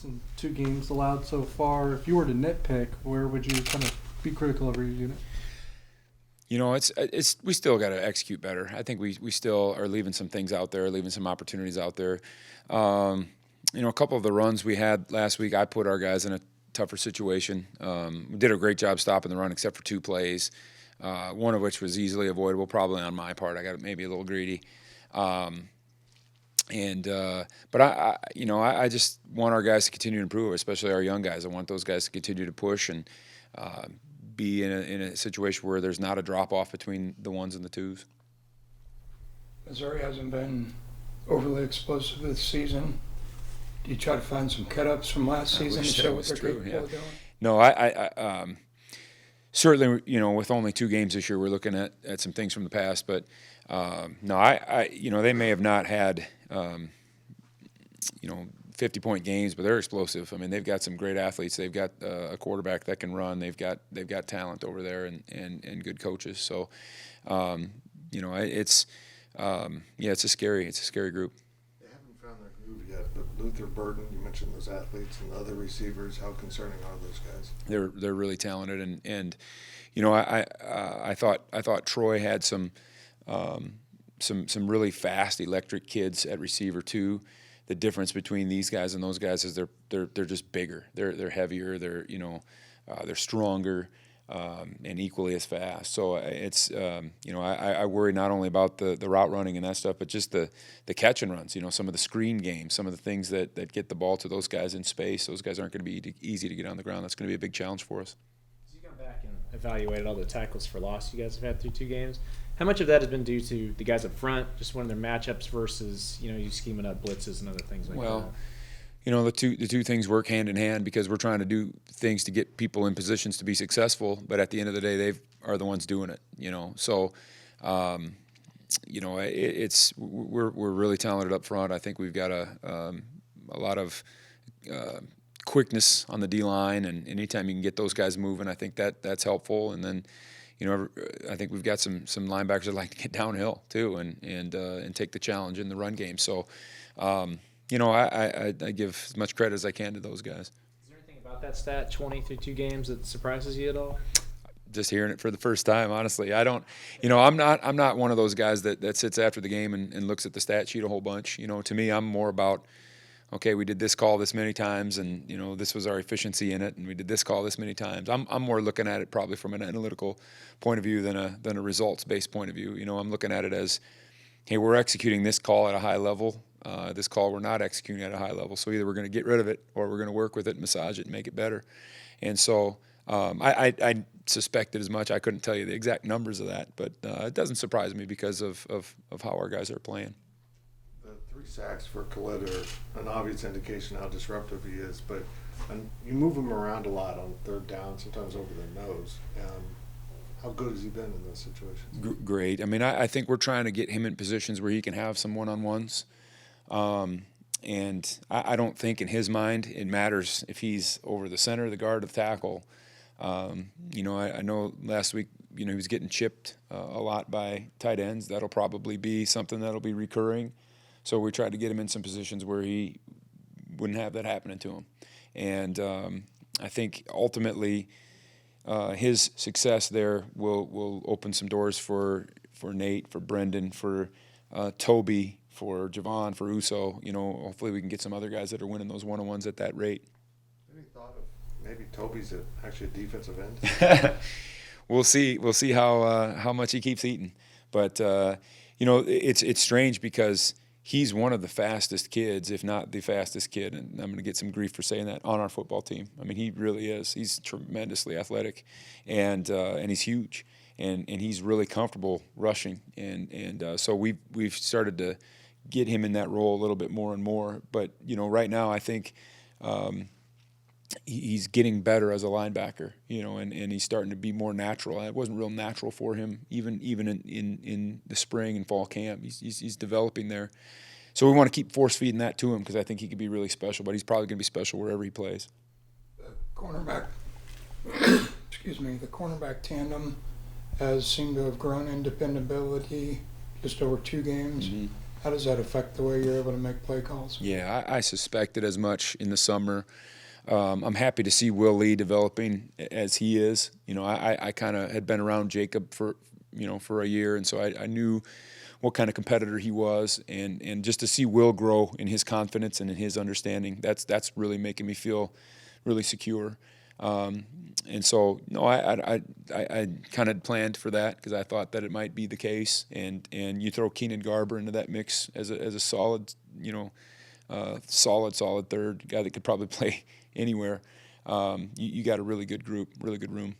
in 2 games allowed so far. If you were to nitpick, where would you kind of be critical of your unit? You know, it's we still got to execute better. I think we still are leaving some things out there, leaving some opportunities out there. You know, a couple of the runs we had last week, I put our guys in a tougher situation. We did a great job stopping the run except for 2 plays, one of which was easily avoidable, probably on my part. I got maybe a little greedy. But I just want our guys to continue to improve, especially our young guys. I want those guys to continue to push and be in a situation where there's not a drop off between the 1s and the 2s. Missouri hasn't been overly explosive this season. Do you try to find some cut-ups from last season to show what they're capable of doing? No, I certainly, you know, with only 2 games this year, we're looking at some things from the past. But no, you know, they may have not had, 50-point games, but they're explosive. I mean, they've got some great athletes. They've got a quarterback that can run. They've got talent over there and good coaches. So, it's a scary group. They haven't found their groove yet, but Luther Burden, you mentioned those athletes and other receivers. How concerning are those guys? They're really talented, and you know, I thought Troy had some really fast electric kids at receiver too. The difference between these guys and those guys is they're just bigger. They're heavier. They're stronger. And equally as fast. So it's, I worry not only about the route running and that stuff, but just the catch and runs, some of the screen games, some of the things that get the ball to those guys in space. Those guys aren't going to be easy to get on the ground. That's going to be a big challenge for us. As you come back and evaluated all the tackles for loss you guys have had through 2 games, how much of that has been due to the guys up front, just winning their matchups versus, you scheming up blitzes and other things like that? The two things work hand in hand because we're trying to do things to get people in positions to be successful, but at the end of the day, they are the ones doing it. So, we're really talented up front. I think we've got a lot of quickness on the D line, and anytime you can get those guys moving, I think that's helpful. And then, I think we've got some linebackers that like to get downhill too, and take the challenge in the run game. So. I give as much credit as I can to those guys. Is there anything about that stat, 20 through 2 games, that surprises you at all? Just hearing it for the first time, honestly. I don't, I'm not one of those guys that sits after the game and looks at the stat sheet a whole bunch. To me, I'm more about, okay, we did this call this many times, and this was our efficiency in it, and we did this call this many times. I'm more looking at it probably from an analytical point of view than a results-based point of view. I'm looking at it as, hey, we're executing this call at a high level. This call we're not executing at a high level. So either we're going to get rid of it or we're going to work with it, massage it, and make it better. And so I suspected as much. I couldn't tell you the exact numbers of that, but it doesn't surprise me because of how our guys are playing. The 3 sacks for Khalid are an obvious indication how disruptive he is, but you move him around a lot on 3rd down, sometimes over the nose. How good has he been in those situations? Great. I mean, I think we're trying to get him in positions where he can have some one-on-ones. And I don't think in his mind it matters if he's over the center, the guard, or the tackle. I know last week, he was getting chipped a lot by tight ends. That'll probably be something that'll be recurring. So we tried to get him in some positions where he wouldn't have that happening to him. And I think ultimately his success there will open some doors for Nate, for Brendan, for Toby, for Javon, for Uso. Hopefully we can get some other guys that are winning those one-on-ones at that rate. Any thought of maybe Toby's actually a defensive end? We'll see how much he keeps eating. But it's strange because he's one of the fastest kids, if not the fastest kid, and I'm going to get some grief for saying that, on our football team. I mean, he really is. He's tremendously athletic, and he's huge, and he's really comfortable rushing, and so we've started to get him in that role a little bit more and more. But right now I think he's getting better as a linebacker, and he's starting to be more natural. It wasn't real natural for him even in the spring and fall camp. He's developing there. So we want to keep force feeding that to him because I think he could be really special, but he's probably going to be special wherever he plays. The cornerback tandem has seemed to have grown in dependability just over 2 games. Mm-hmm. How does that affect the way you're able to make play calls? Yeah, I suspected as much in the summer. I'm happy to see Will Lee developing as he is. You know, I kind of had been around Jacob for a year, and so I knew what kind of competitor he was, and just to see Will grow in his confidence and in his understanding, that's really making me feel really secure. And so, no, I kind of planned for that because I thought that it might be the case. And you throw Keenan Garber into that mix as a solid, solid third guy that could probably play anywhere. You got a really good group, really good room.